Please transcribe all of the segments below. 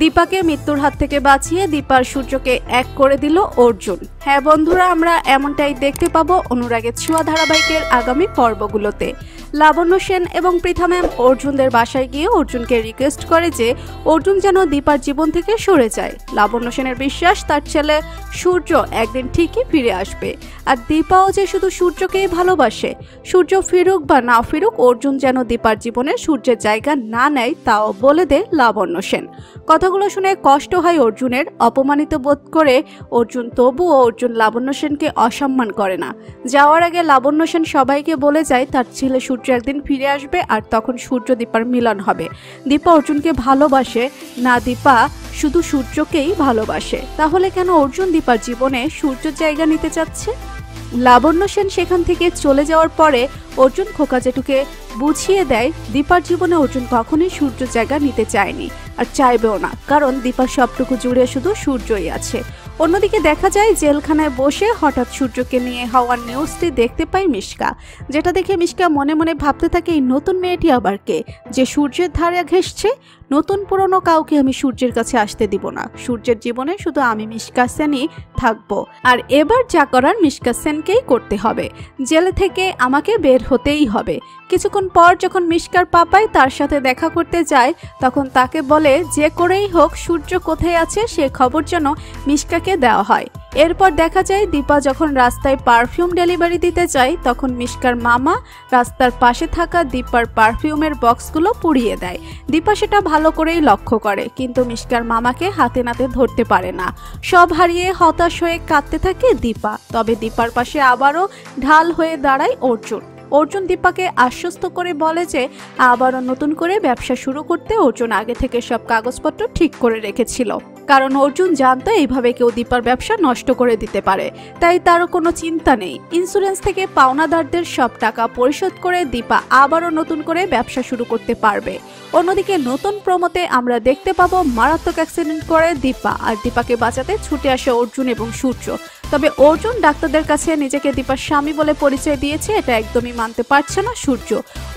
দীপাকে মৃত্যুর হাত থেকে বাঁচিয়ে দীপার সূর্যকে এক করে দিল অর্জুন। হ্যাঁ বন্ধুরা, আমরা এমনটাই দেখতে পাবো অনুরাগের ছোঁয়া ধারাবাহিকের আগামী পর্বগুলোতে। লাবণ্য সেন এবং পৃথা ম্যাম অর্জুনদের বাসায় গিয়ে অর্জুনকে রিকোয়েস্ট করে যে অর্জুন যেন দীপার জীবন থেকে সরে যায়। লাবণ্য সেনের বিশ্বাস তার ছেলে সূর্য একদিন ঠিকই ফিরে আসবে, আর দীপাও যে শুধু সূর্যকেই ভালোবাসে। সূর্য ফিরুক বা না ফিরুক, অর্জুন যেন দীপার জীবনে সূর্যের জায়গা না নেয় তাও বলে দেয় লাবণ্য সেন। কথাগুলো শুনে কষ্ট হয় অর্জুনের, অপমানিত বোধ করে অর্জুন, তবুও অর্জুন লাবণ্য সেনকে অসম্মান করে না। যাওয়ার আগে লাবণ্য সেন সবাইকে বলে যায় তার ছেলে সূর্য একদিন ফিরে আসবে, আর তখন সূর্য দীপার মিলন হবে। দীপা অর্জুনকে ভালোবাসে না, দীপা শুধু সূর্যকেই ভালোবাসে। তাহলে কেন অর্জুন দীপার জীবনে সূর্যের জায়গা নিতে চাচ্ছে? লাবণ্য সেন সেখান থেকে চলে যাওয়ার পরে অর্জুন খোকা জেঠুকে বুঝিয়ে দেয় দীপার জীবনে অর্জুন কখনোই সূর্যের জায়গা নিতে চায়নি আর চাইবেও না, কারণ দীপার সবটুকু জুড়ে শুধু সূর্যই আছে। অন্যদিকে দেখা যায় জেলখানায় বসে হঠাৎ সূর্যকে নিয়ে হওয়ার নিউজটি দেখতে পাই মিশকা, যেটা দেখে মিশকা মনে মনে ভাবতে থাকে এই নতুন মেয়েটি আবার কে, যে সূর্যের ধারে ঘেঁষছে। নতুন পুরনো কাউকে আমি সূর্যের কাছে আসতে দিব না, সূর্যের জীবনে শুধু আমি মিশকা সেনই থাকবো, আর এবার যা করার মিশকা সেনকেই করতে হবে। জেল থেকে আমাকে বের হতেই হবে। কিছুক্ষণ পর যখন মিশকার পাপাই তার সাথে দেখা করতে যায়, তখন তাকে বলে যে করেই হোক সূর্য কোথায় আছে সে খবর যেন মিশকাকে দেওয়া হয়। এরপর দেখা যায় দীপা যখন রাস্তায় পারফিউম ডেলিভারি দিতে যায়, তখন মিশকার মামা রাস্তার পাশে থাকা দীপার পারফিউমের বক্সগুলো পুড়িয়ে দেয়। দীপা সেটা ভালো করেই লক্ষ্য করে, কিন্তু মিশকার মামাকে হাতে নাতে ধরতে পারে না। সব হারিয়ে হতাশ হয়ে কাঁদতে থাকে দীপা। তবে দীপার পাশে আবারও ঢাল হয়ে দাঁড়ায় অর্জুন। অর্জুন দীপাকে আশ্বস্ত করে বলে যে আবারও নতুন করে ব্যবসা শুরু করতে অর্জুন আগে থেকে সব কাগজপত্র ঠিক করে রেখেছিল, কারণ অর্জুন জানতো এইভাবে কেউ দীপার ব্যবসা নষ্ট করে দিতে পারে, তাই তারও কোনো চিন্তা নেই। ইন্স্যুরেন্স থেকে পাওনাদারদের সব টাকা পরিশোধ করে দীপা আবারও নতুন করে ব্যবসা শুরু করতে পারবে। অন্যদিকে নতুন প্রমোতে আমরা দেখতে পাবো মারাত্মক অ্যাক্সিডেন্ট করে দীপা, আর দীপাকে বাঁচাতে ছুটে আসে অর্জুন এবং সূর্য। তবে অর্জুন ডাক্তারদের কাছে নিজেকে দীপার স্বামী বলে পরিচয় দিয়েছে, এটা একদমই মানতে পারছে না সূর্য।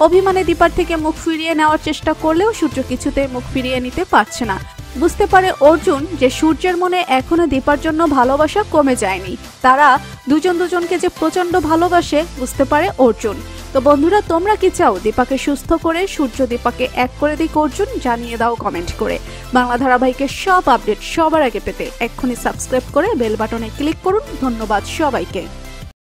অভিমানে দীপার থেকে মুখ ফিরিয়ে নেওয়ার চেষ্টা করলেও সূর্য কিছুতেই মুখ ফিরিয়ে নিতে পারছে না। বুঝতে পারে অর্জুন যে সূর্যের মনে এখনো দীপার জন্য ভালোবাসা কমে যায়নি, তারা দুজন দুজনকে যে প্রচন্ড ভালোবাসে বুঝতে পারে অর্জুন। তো বন্ধুরা, তোমরা কি চাও দীপাকে সুস্থ করে সূর্য দীপাকে এক করে দিক অর্জুন? জানিয়ে দাও কমেন্ট করে। বাংলা ধারাবাহিকের সব আপডেট সবার আগে পেতে এক্ষুনি সাবস্ক্রাইব করে বেল বাটনে ক্লিক করুন। ধন্যবাদ সবাইকে।